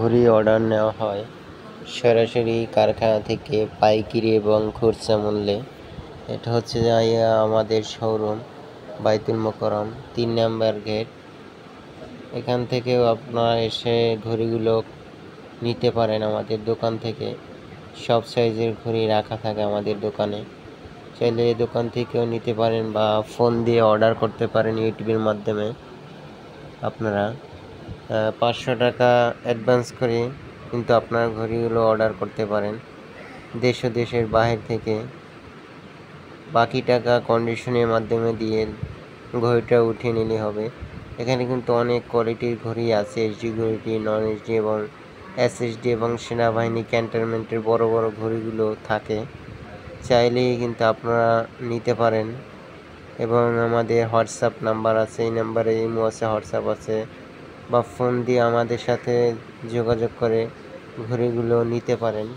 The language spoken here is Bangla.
ঘড়ি অর্ডার নেওয়া হয় সরাসরি কারখানা থেকে পাইকারি এবং খুচরা মূল্যে। এটা হচ্ছে আমাদের শোরুম বাইতুল মোকাররম 3 নাম্বার গেট। এখান থেকেও আপনারা এসে ঘড়িগুলো নিতে পারেন আমাদের দোকান থেকে। সব সাইজের ঘড়ি রাখা থাকে আমাদের দোকানে, চাইলে এই দোকান থেকেও নিতে পারেন বা ফোন দিয়ে অর্ডার করতে পারেন ইউটিউবের মাধ্যমে। আপনারা 500 টাকা অ্যাডভান্স করে কিন্তু আপনার ঘড়িগুলো অর্ডার করতে পারেন দেশ ও দেশের বাহির থেকে। বাকি টাকা কন্ডিশনের মাধ্যমে দিয়ে ঘড়িটা উঠিয়ে নিলে হবে। এখানে কিন্তু অনেক কোয়ালিটির ঘড়ি আছে, এইচডি ঘড়ি, নন এইচডি এবং এসএসডি এবং সেনাবাহিনী ক্যান্টনমেন্টের বড় বড় ঘড়িগুলো থাকে, চাইলেই কিন্তু আপনারা নিতে পারেন। এবং আমাদের হোয়াটসঅ্যাপ নাম্বার আছে, এই নাম্বারে ইমো আছে, হোয়াটসঅ্যাপ আছে, বা ফোন দিয়ে আমাদের সাথে যোগাযোগ করে ঘড়িগুলো নিতে পারেন।